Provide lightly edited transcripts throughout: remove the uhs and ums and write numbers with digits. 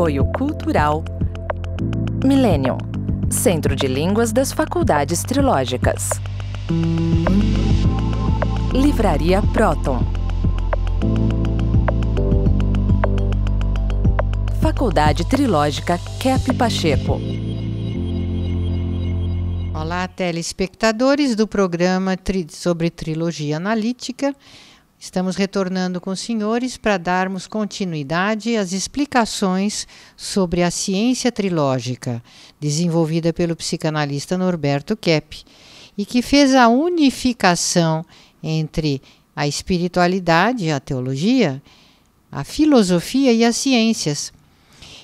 Apoio Cultural Millennium, Centro de Línguas das Faculdades Trilógicas. Livraria Próton. Faculdade Trilógica Kep Pacheco. Olá, telespectadores do programa sobre trilogia analítica. Estamos retornando com os senhores para darmos continuidade às explicações sobre a ciência trilógica, desenvolvida pelo psicanalista Norberto Kepp, e que fez a unificação entre a espiritualidade, a teologia, a filosofia e as ciências.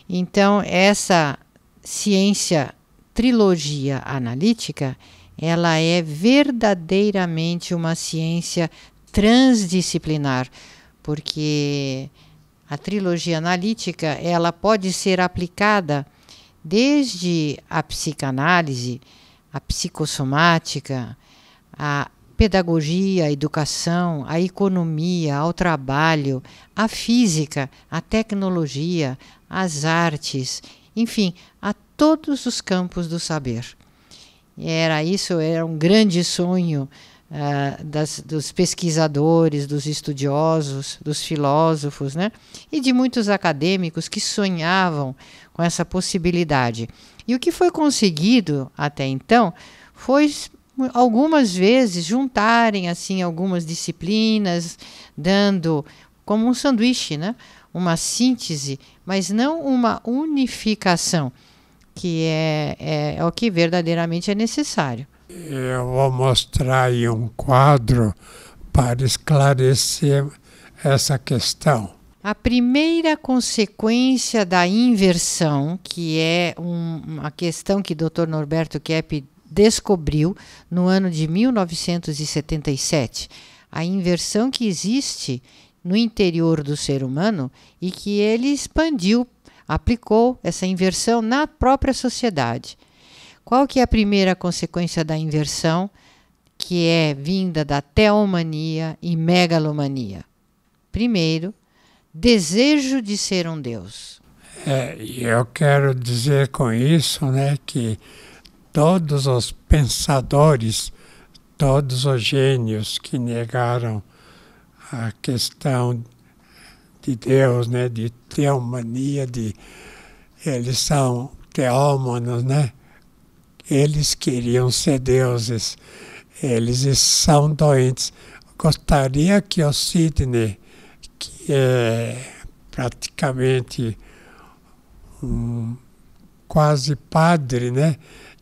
Então, essa ciência trilogia analítica, ela é verdadeiramente uma ciência transdisciplinar, porque a trilogia analítica ela pode ser aplicada desde a psicanálise, a psicossomática, a pedagogia, a educação, a economia, ao trabalho, a física, a tecnologia, as artes, enfim, a todos os campos do saber. Era um grande sonho dos pesquisadores, dos estudiosos, dos filósofos, né? E de muitos acadêmicos que sonhavam com essa possibilidade. E o que foi conseguido até então foi algumas vezes juntarem assim algumas disciplinas, dando como um sanduíche, né? Uma síntese, mas não uma unificação, que é o que verdadeiramente é necessário. Eu vou mostrar aí um quadro para esclarecer essa questão. A primeira consequência da inversão, que é uma questão que o Dr. Norberto Kepp descobriu no ano de 1977, a inversão que existe no interior do ser humano e que ele expandiu, aplicou essa inversão na própria sociedade. Qual que é a primeira consequência da inversão, que é vinda da teomania e megalomania? Primeiro, desejo de ser um Deus. Eu quero dizer com isso, né, que todos os pensadores, todos os gênios que negaram a questão de Deus, né, de teomania, eles são teómanos, né? Eles queriam ser deuses, eles são doentes. Gostaria que o Sidney, que é praticamente um quase padre, né,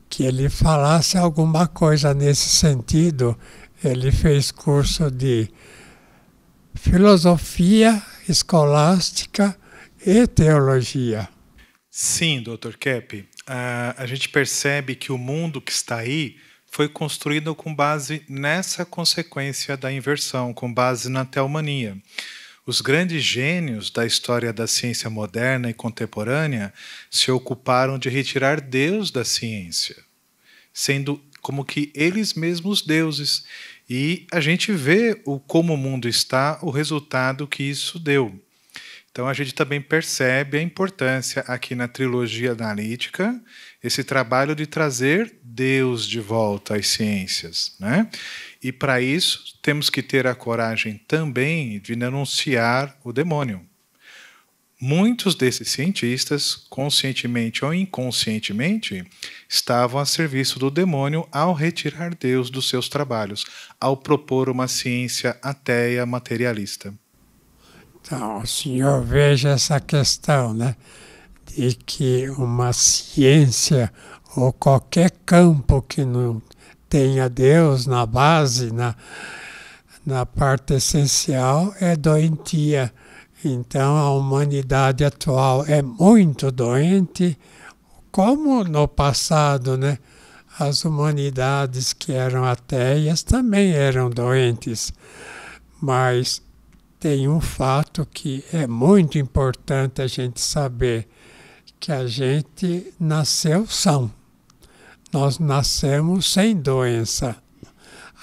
que ele falasse alguma coisa nesse sentido. Ele fez curso de filosofia escolástica e teologia. Sim, Dr. Kepp. A gente percebe que o mundo que está aí foi construído com base nessa consequência da inversão, com base na teomania. Os grandes gênios da história da ciência moderna e contemporânea se ocuparam de retirar Deus da ciência, sendo como que eles mesmos deuses. E a gente vê como o mundo está, o resultado que isso deu. Então a gente também percebe a importância aqui na trilogia analítica, esse trabalho de trazer Deus de volta às ciências, né? E para isso temos que ter a coragem também de denunciar o demônio. Muitos desses cientistas, conscientemente ou inconscientemente, estavam a serviço do demônio ao retirar Deus dos seus trabalhos, ao propor uma ciência ateia materialista. Então, o senhor veja essa questão, né, de que uma ciência ou qualquer campo que não tenha Deus na base, na parte essencial, é doentia. Então, a humanidade atual é muito doente, como no passado, né, as humanidades que eram ateias também eram doentes, mas tem um fato que é muito importante a gente saber, que a gente nasceu são. Nós nascemos sem doença.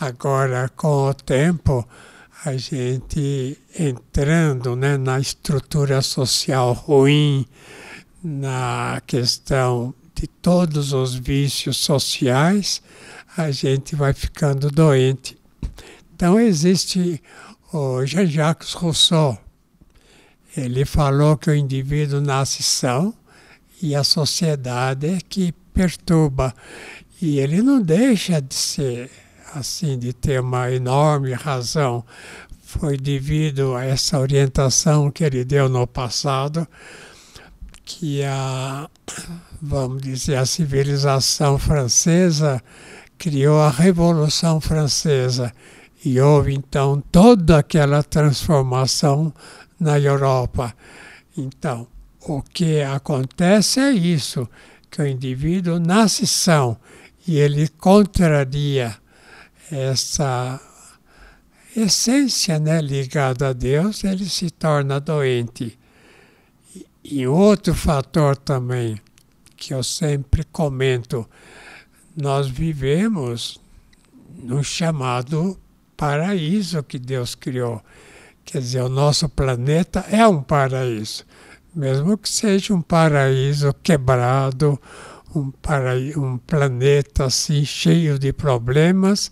Agora, com o tempo, a gente entrando, né, na estrutura social ruim, na questão de todos os vícios sociais, a gente vai ficando doente. Então existe o Jean-Jacques Rousseau. Ele falou que o indivíduo nasce são e a sociedade é que perturba. E ele não deixa de ser assim, de ter uma enorme razão. Foi devido a essa orientação que ele deu no passado que vamos dizer, a civilização francesa criou a Revolução Francesa e houve então toda aquela transformação na Europa. Então, o que acontece é isso, que o indivíduo nasce são e ele contraria essa essência, né, ligada a Deus, ele se torna doente. E outro fator também, que eu sempre comento, nós vivemos no chamado paraíso que Deus criou. Quer dizer, o nosso planeta é um paraíso, mesmo que seja um paraíso quebrado, um planeta assim cheio de problemas,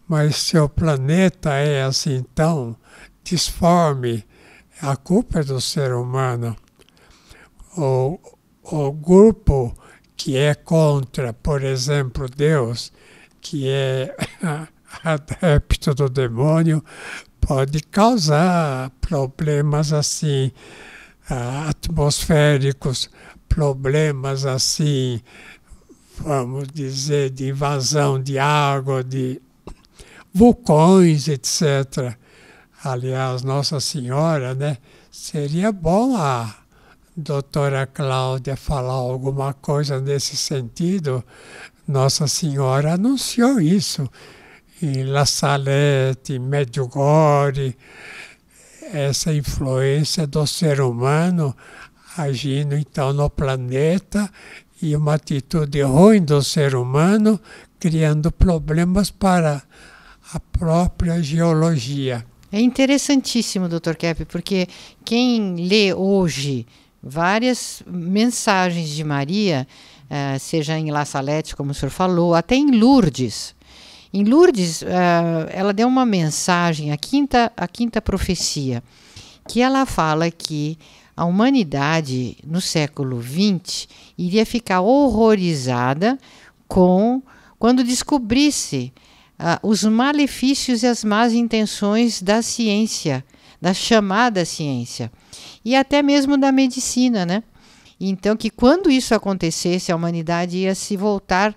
mas se o planeta é assim tão disforme, a culpa é do ser humano. O grupo que é contra, por exemplo, Deus, que é adepto do demônio, pode causar problemas assim atmosféricos, problemas assim, vamos dizer, de invasão de água, de vulcões, etc. Aliás, Nossa Senhora, né? Seria bom a doutora Cláudia falar alguma coisa nesse sentido. Nossa Senhora anunciou isso em La Salette, em Medjugorje, essa influência do ser humano agindo então no planeta e uma atitude ruim do ser humano criando problemas para a própria geologia. É interessantíssimo, Dr. Kepp, porque quem lê hoje várias mensagens de Maria, seja em La Salette, como o senhor falou, até em Lourdes. Em Lourdes, ela deu uma mensagem, a quinta profecia, que ela fala que a humanidade, no século XX, iria ficar horrorizada quando descobrisse os malefícios e as más intenções da ciência, da chamada ciência, e até mesmo da medicina, né? Então, que quando isso acontecesse, a humanidade ia se voltar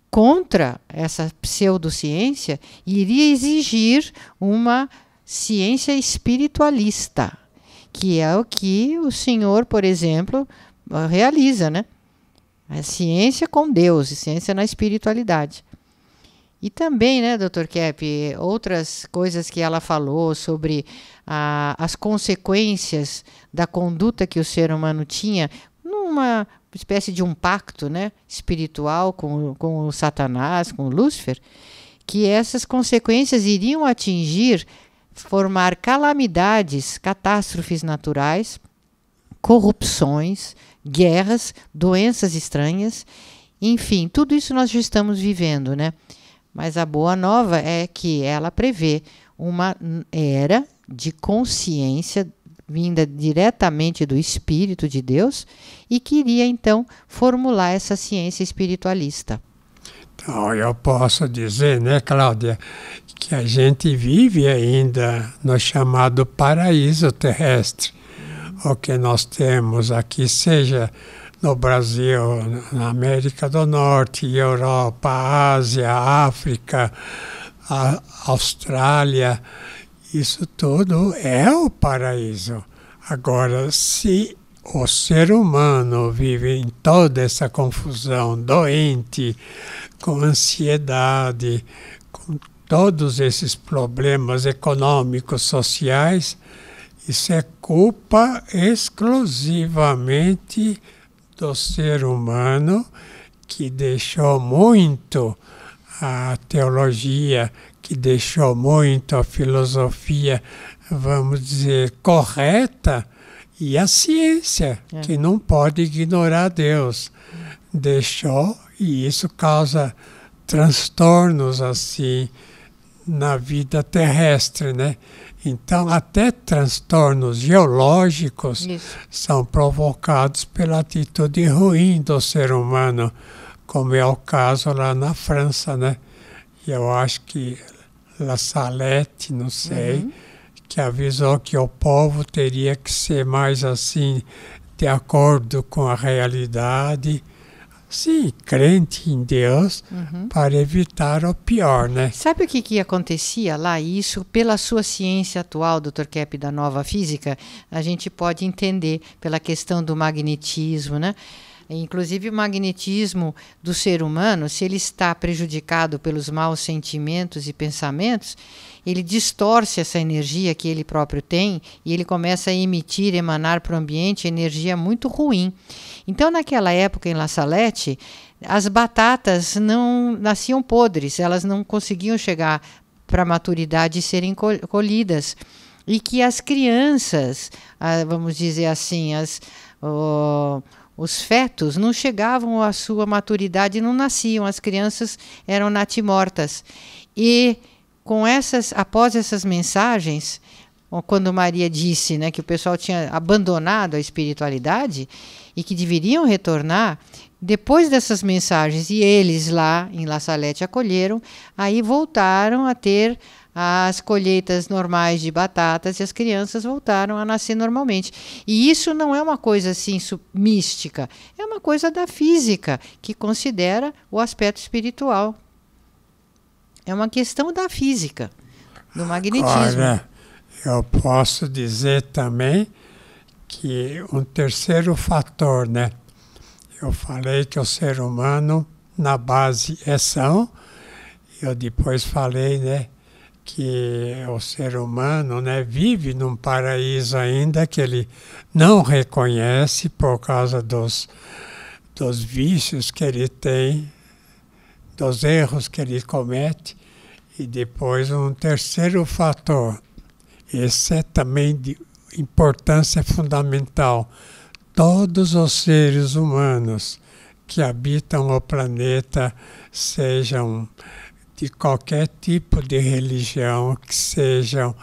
contra essa pseudociência e iria exigir uma ciência espiritualista, que é o que o senhor, por exemplo, realiza, né? A ciência com Deus, a ciência na espiritualidade. E também, né, Dr. Kepp, outras coisas que ela falou sobre as consequências da conduta que o ser humano tinha numa espécie de um pacto, né, espiritual com o Satanás, com o Lúcifer, que essas consequências iriam formar calamidades, catástrofes naturais, corrupções, guerras, doenças estranhas, enfim, tudo isso nós já estamos vivendo, né? Mas a boa nova é que ela prevê uma era de consciência vinda diretamente do Espírito de Deus e queria, então, formular essa ciência espiritualista. Então, eu posso dizer, né, Cláudia, que a gente vive ainda no chamado paraíso terrestre. O que nós temos aqui, seja no Brasil, na América do Norte, Europa, Ásia, África, a Austrália, isso tudo é o paraíso. Agora, se o ser humano vive em toda essa confusão, doente, com ansiedade, com todos esses problemas econômicos, sociais, isso é culpa exclusivamente do ser humano, que deixou muito a teologia, que deixou muito a filosofia, vamos dizer, correta, E a ciência, que não pode ignorar Deus, deixou, e isso causa transtornos assim na vida terrestre, né? Então, até transtornos geológicos são provocados pela atitude ruim do ser humano, como é o caso lá na França, né? E eu acho que La Salette, não sei, que avisou que o povo teria que ser mais assim, de acordo com a realidade, sim, crente em Deus, para evitar o pior, né? Sabe o que acontecia lá? Isso, pela sua ciência atual, Dr. Kepp, da nova física, a gente pode entender pela questão do magnetismo, né? Inclusive o magnetismo do ser humano, se ele está prejudicado pelos maus sentimentos e pensamentos, ele distorce essa energia que ele próprio tem e ele começa a emanar para o ambiente energia muito ruim. Então, naquela época, em La Salette, as batatas não nasciam podres, elas não conseguiam chegar para a maturidade e serem colhidas. E que as crianças, vamos dizer assim, os fetos não chegavam à sua maturidade, não nasciam, as crianças eram natimortas. E após essas mensagens, quando Maria disse, né, que o pessoal tinha abandonado a espiritualidade e que deveriam retornar, depois dessas mensagens, e eles lá em La Salette acolheram, aí voltaram a ter as colheitas normais de batatas e as crianças voltaram a nascer normalmente. E isso não é uma coisa assim mística, é uma coisa da física, que considera o aspecto espiritual. É uma questão da física, do magnetismo. Agora, eu posso dizer também que um terceiro fator, né? Eu falei que o ser humano, na base, é são. Eu depois falei, né, que o ser humano, né, vive num paraíso ainda que ele não reconhece por causa dos vícios que ele tem, dos erros que ele comete. E depois um terceiro fator, esse é também de importância fundamental. Todos os seres humanos que habitam o planeta, sejam de qualquer tipo de religião, que sejam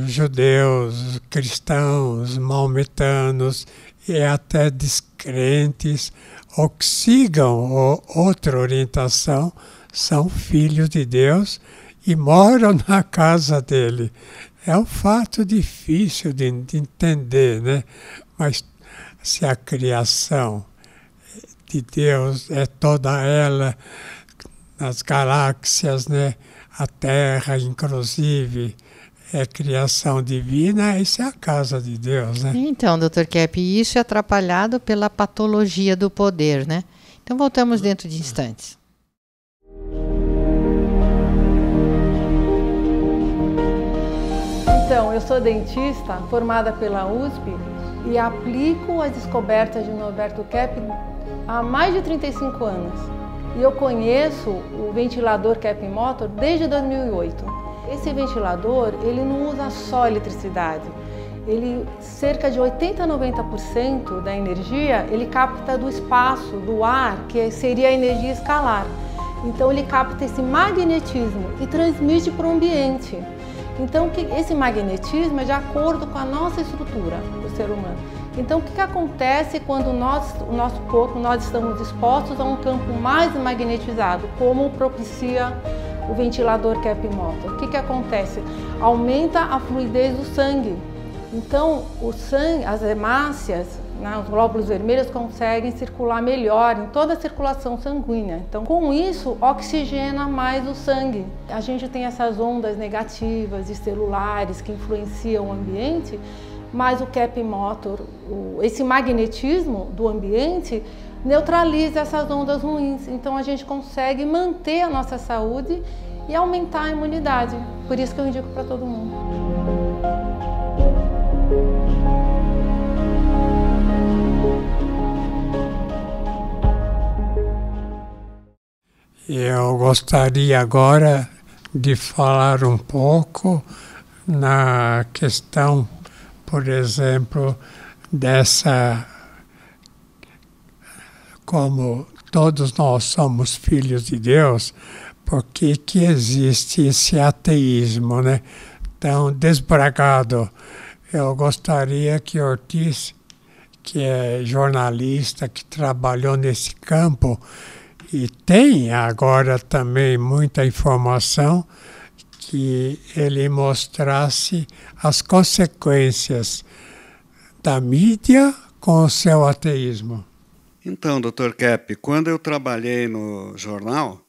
judeus, cristãos, maometanos e até descrentes, ou que sigam outra orientação, são filhos de Deus e moram na casa dele. É um fato difícil de entender, né? Mas se a criação de Deus é toda ela, nas galáxias, né? A Terra, inclusive, é criação divina, isso é a casa de Deus, né? Então, Dr. Kepp, isso é atrapalhado pela patologia do poder, né? Então, voltamos dentro de instantes. Então, eu sou dentista, formada pela USP, e aplico as descobertas de Norberto Kepp há mais de 35 anos. E eu conheço o ventilador Kepp Motor desde 2008. Esse ventilador, ele não usa só eletricidade. Cerca de 80 a 90% da energia, ele capta do espaço, do ar, que seria a energia escalar. Então, ele capta esse magnetismo e transmite para o ambiente. Então, esse magnetismo é de acordo com a nossa estrutura do ser humano. Então, o que acontece quando o nosso corpo, nós estamos expostos a um campo mais magnetizado, como propicia o ventilador Kepp Motor? O que acontece? Aumenta a fluidez do sangue. Então, o sangue, as hemácias, né, os glóbulos vermelhos conseguem circular melhor em toda a circulação sanguínea. Então, com isso, oxigena mais o sangue. A gente tem essas ondas negativas e celulares que influenciam o ambiente, mas o Kepp Motor, esse magnetismo do ambiente, neutraliza essas ondas ruins. Então, a gente consegue manter a nossa saúde e aumentar a imunidade. Por isso que eu indico para todo mundo. Eu gostaria agora de falar um pouco na questão por exemplo, dessa... Como todos nós somos filhos de Deus, por que que existe esse ateísmo, né, tão desbragado? Eu gostaria que Ortiz, que é jornalista, que trabalhou nesse campo e tem agora também muita informação, que ele mostrasse as consequências da mídia com o seu ateísmo. Então, Dr. Kepp, quando eu trabalhei no jornal,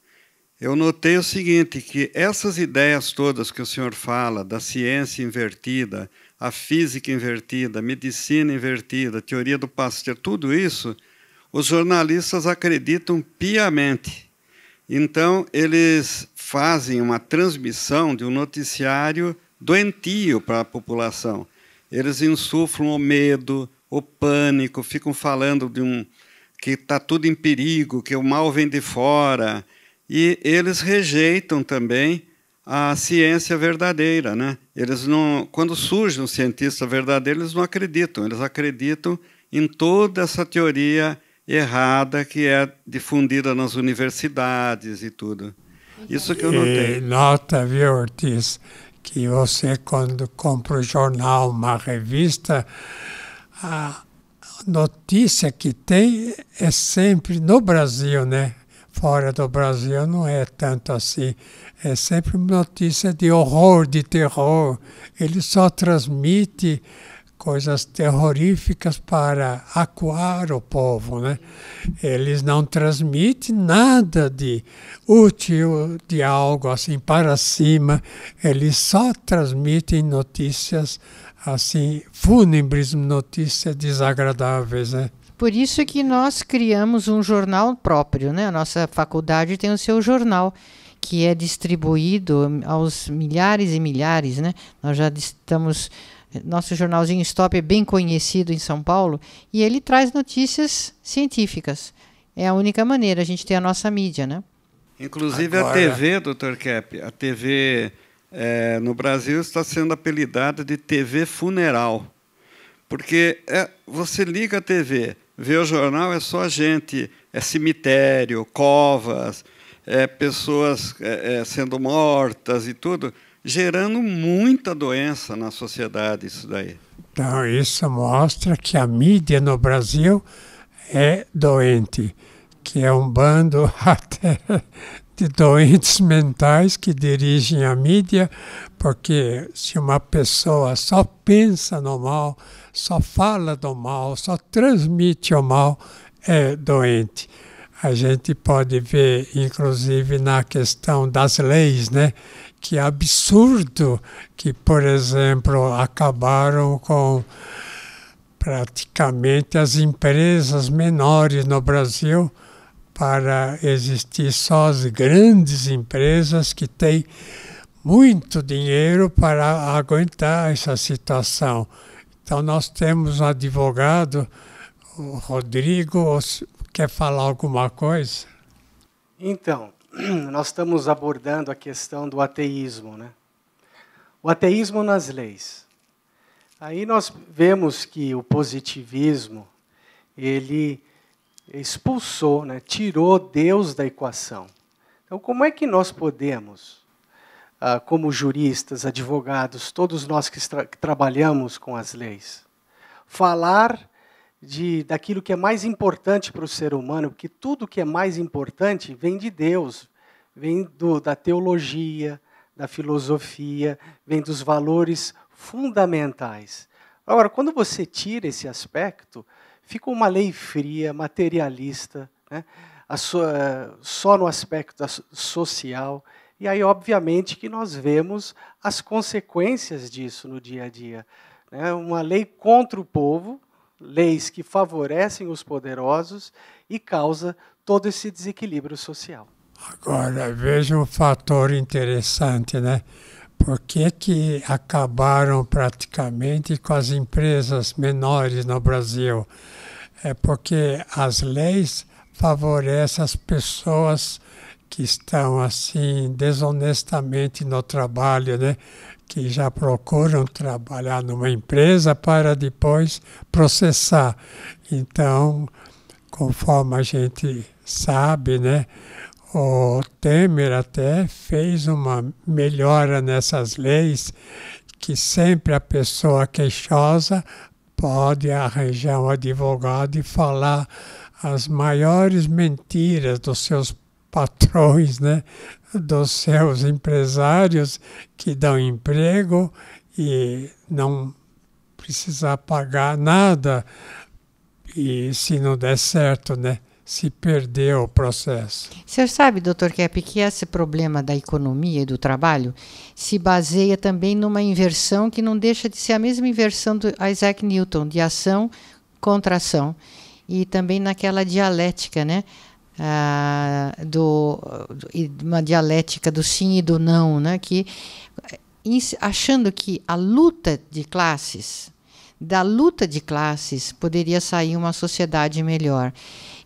eu notei o seguinte, que essas ideias todas que o senhor fala, da ciência invertida, a física invertida, a medicina invertida, a teoria do Pasteur, tudo isso, os jornalistas acreditam piamente. Então, eles fazem uma transmissão de um noticiário doentio para a população. Eles insuflam o medo, o pânico, ficam falando que está tudo em perigo, que o mal vem de fora. E eles rejeitam também a ciência verdadeira, né? Eles não, quando surge um cientista verdadeiro, eles não acreditam. Eles acreditam em toda essa teoria errada que é difundida nas universidades e tudo. Isso que eu notei. E nota, viu, Ortiz, que você, quando compra um jornal, uma revista, a notícia que tem é sempre no Brasil, né? Fora do Brasil não é tanto assim. É sempre notícia de horror, de terror. Ele só transmite coisas terroríficas para acuar o povo, né? Eles não transmitem nada de útil, de algo assim para cima. Eles só transmitem notícias assim fúnebres, notícias desagradáveis, né? Por isso que nós criamos um jornal próprio, né? A nossa faculdade tem o seu jornal, que é distribuído aos milhares e milhares, né? Nós já estamos... Nosso jornalzinho Stop é bem conhecido em São Paulo e ele traz notícias científicas. É a única maneira, a gente tem a nossa mídia, né? Inclusive Agora... a TV, Dr. Kepp, a TV no Brasil está sendo apelidada de TV funeral. Porque você liga a TV, vê o jornal, é só gente, é cemitério, covas, pessoas sendo mortas e tudo, gerando muita doença na sociedade, isso daí. Então, isso mostra que a mídia no Brasil é doente, que é um bando até de doentes mentais que dirigem a mídia, porque se uma pessoa só pensa no mal, só fala do mal, só transmite o mal, é doente. A gente pode ver, inclusive, na questão das leis, né? Que é absurdo que, por exemplo, acabaram com praticamente as empresas menores no Brasil para existir só as grandes empresas que têm muito dinheiro para aguentar essa situação. Então, nós temos um advogado, o Rodrigo, quer falar alguma coisa? Então, nós estamos abordando a questão do ateísmo, né? O ateísmo nas leis. Aí nós vemos que o positivismo, ele expulsou, né, tirou Deus da equação. Então, como é que nós podemos, como juristas, advogados, todos nós que trabalhamos com as leis, falar daquilo que é mais importante para o ser humano, porque tudo que é mais importante vem de Deus, vem da teologia, da filosofia, vem dos valores fundamentais. Agora, quando você tira esse aspecto, fica uma lei fria, materialista, né? Só no aspecto social. E aí, obviamente, que nós vemos as consequências disso no dia a dia, né? Uma lei contra o povo, leis que favorecem os poderosos e causa todo esse desequilíbrio social. Agora, veja um fator interessante, né? Por que acabaram praticamente com as empresas menores no Brasil? É porque as leis favorecem as pessoas que estão assim desonestamente no trabalho, né? que já procuram trabalhar numa empresa para depois processar. Então, conforme a gente sabe, né, o Temer até fez uma melhora nessas leis, que sempre a pessoa queixosa pode arranjar um advogado e falar as maiores mentiras dos seus patrões, né, dos seus empresários que dão emprego e não precisar pagar nada, e se não der certo, né, se perder o processo. O senhor sabe, Dr. Kepp, que esse problema da economia e do trabalho se baseia também numa inversão que não deixa de ser a mesma inversão do Isaac Newton, de ação contra ação, e também naquela dialética, né? Uma dialética do sim e do não, né? Que, achando que a luta de classes, da luta de classes poderia sair uma sociedade melhor.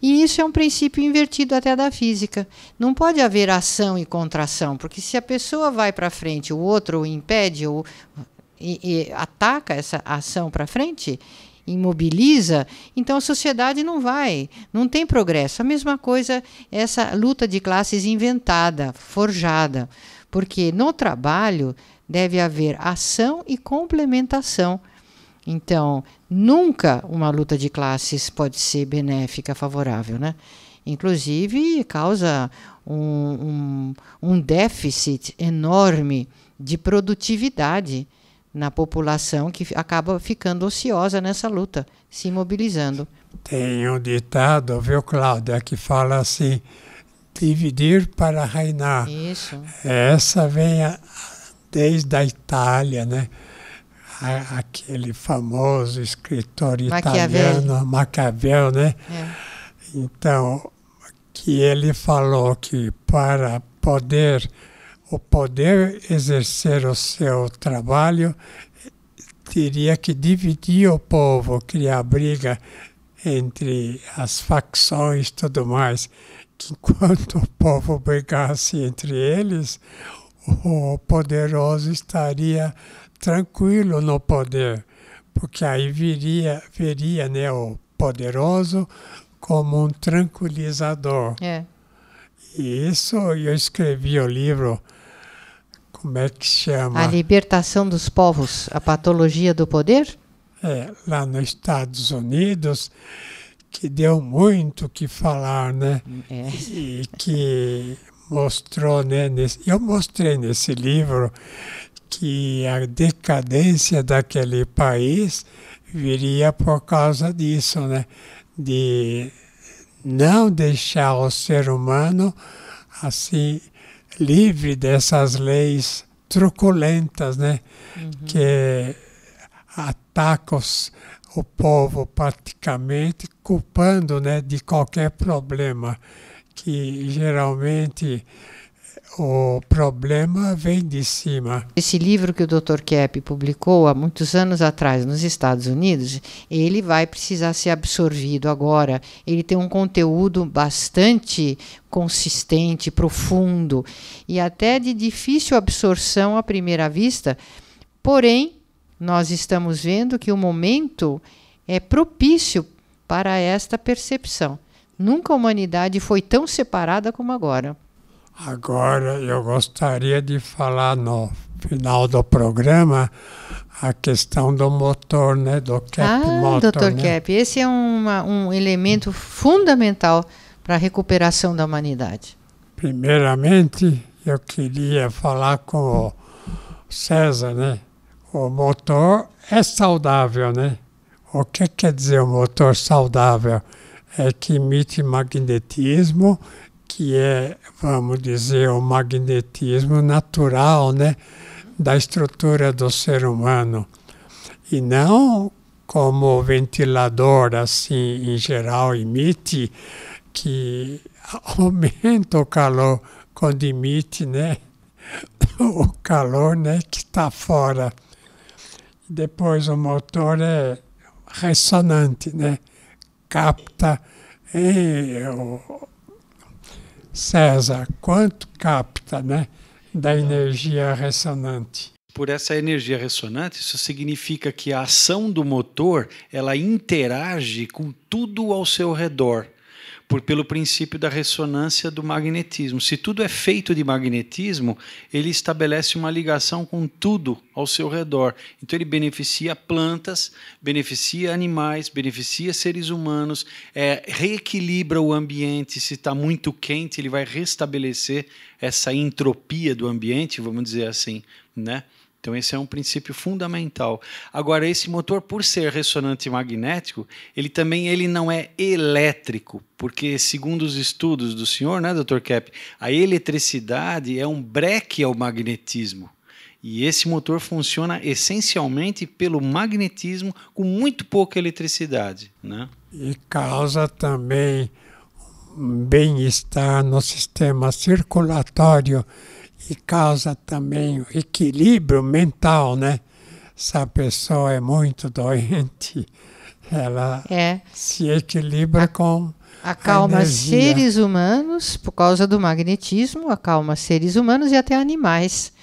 E isso é um princípio invertido até da física. Não pode haver ação e contração, porque se a pessoa vai para frente, o outro o impede e ataca essa ação para frente, imobiliza, então a sociedade não tem progresso. A mesma coisa essa luta de classes inventada, forjada, porque no trabalho deve haver ação e complementação. Então, nunca uma luta de classes pode ser benéfica, favorável, né? Inclusive, causa um déficit enorme de produtividade na população que acaba ficando ociosa nessa luta, se imobilizando. Tem um ditado, viu, Cláudia, que fala assim, dividir para reinar. Isso. Essa vem desde a Itália, né? Aquele famoso escritor italiano, Maquiavel, né? É. Então, que ele falou que para o poder exercer o seu trabalho, teria que dividir o povo, criar briga entre as facções e tudo mais, que enquanto o povo brigasse entre eles, o poderoso estaria tranquilo no poder, porque aí veria, né, o poderoso como um tranquilizador. É. E isso eu escrevi o livro, como é que chama? A Libertação dos Povos, a Patologia do Poder? Lá nos Estados Unidos, que deu muito o que falar, né? É. E que mostrou, né, eu mostrei nesse livro que a decadência daquele país viria por causa disso, né? De não deixar o ser humano assim livre dessas leis truculentas, né? Uhum. Que atacam o povo praticamente, culpando, né, de qualquer problema, que geralmente o problema vem de cima. Esse livro que o Dr. Kepp publicou há muitos anos atrás nos Estados Unidos, ele vai precisar ser absorvido agora. Ele tem um conteúdo bastante consistente, profundo e até de difícil absorção à primeira vista. Porém, nós estamos vendo que o momento é propício para esta percepção. Nunca a humanidade foi tão separada como agora. Agora, eu gostaria de falar no final do programa a questão do motor, né? Do Kepp Motor. Dr. Kepp, esse é um elemento fundamental para a recuperação da humanidade. Primeiramente, eu queria falar com o César, né? O motor é saudável, né? O que quer dizer o motor saudável? É que emite magnetismo, que é, vamos dizer, o magnetismo natural, né, da estrutura do ser humano. E não como o ventilador, assim, em geral, emite, que aumenta o calor quando emite, né, o calor, né, que está fora. Depois o motor é ressonante, né, capta César, quanto capta, né, da energia ressonante? Por essa energia ressonante, isso significa que a ação do motor ela interage com tudo ao seu redor, pelo princípio da ressonância do magnetismo. Se tudo é feito de magnetismo, ele estabelece uma ligação com tudo ao seu redor. Então ele beneficia plantas, beneficia animais, beneficia seres humanos, reequilibra o ambiente. Se está muito quente, ele vai restabelecer essa entropia do ambiente, vamos dizer assim, né? Então, esse é um princípio fundamental. Agora, esse motor, por ser ressonante magnético, ele não é elétrico, porque, segundo os estudos do senhor, né, Dr. Kepp, a eletricidade é um breque ao magnetismo. E esse motor funciona essencialmente pelo magnetismo, com muito pouca eletricidade, né? E causa também um bem-estar no sistema circulatório, e causa também o equilíbrio mental, né? Se a pessoa é muito doente, ela se equilibra com acalma seres humanos por causa do magnetismo, acalma seres humanos e até animais.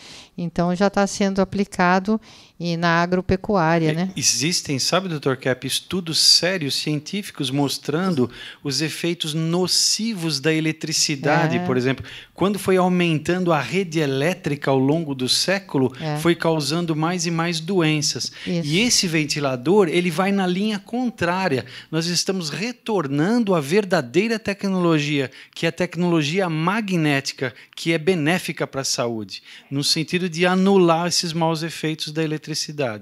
Então já está sendo aplicado na agropecuária, né? Existem, sabe, Dr. Kepp, estudos sérios, científicos, mostrando os efeitos nocivos da eletricidade, por exemplo. Quando foi aumentando a rede elétrica ao longo do século, foi causando mais e mais doenças. Isso. E esse ventilador, ele vai na linha contrária. Nós estamos retornando à verdadeira tecnologia, que é a tecnologia magnética, que é benéfica para a saúde, no sentido de anular esses maus efeitos da eletricidade.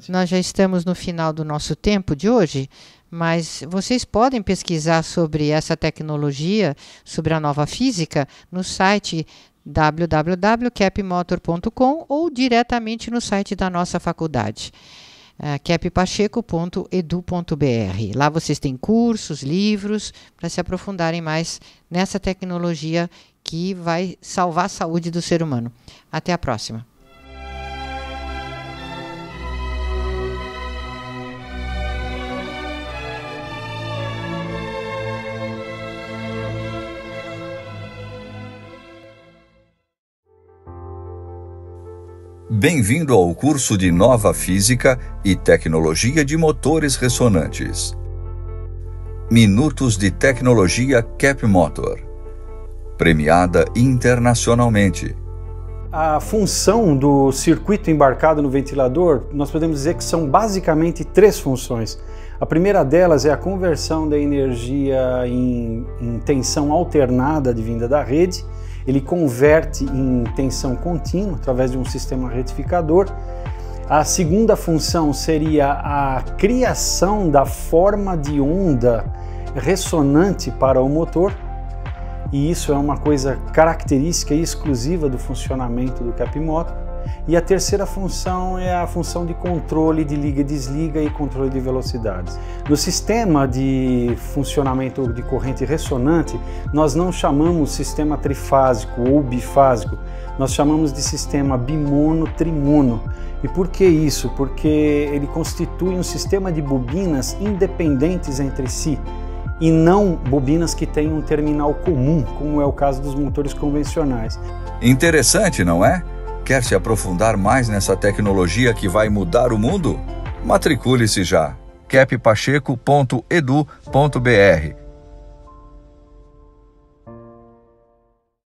Nós já estamos no final do nosso tempo de hoje, mas vocês podem pesquisar sobre essa tecnologia, sobre a nova física, no site www.kepmotor.com ou diretamente no site da nossa faculdade, keppacheco.edu.br. Lá vocês têm cursos, livros, para se aprofundarem mais nessa tecnologia que vai salvar a saúde do ser humano. Até a próxima. Bem-vindo ao curso de Nova Física e Tecnologia de Motores Ressonantes. Minutos de Tecnologia Kepp Motor. Premiada internacionalmente. A função do circuito embarcado no ventilador, nós podemos dizer que são basicamente 3 funções. A primeira delas é a conversão da energia em tensão alternada advinda da rede. Ele converte em tensão contínua através de um sistema retificador. A segunda função seria a criação da forma de onda ressonante para o motor. E isso é uma coisa característica e exclusiva do funcionamento do Kepp Motor. E a terceira função é a função de controle de liga e desliga e controle de velocidades. No sistema de funcionamento de corrente ressonante, nós não chamamos sistema trifásico ou bifásico, nós chamamos de sistema bimono-trimono. E por que isso? Porque ele constitui um sistema de bobinas independentes entre si e não bobinas que têm um terminal comum, como é o caso dos motores convencionais. Interessante, não é? Quer se aprofundar mais nessa tecnologia que vai mudar o mundo? Matricule-se já. keppacheco.edu.br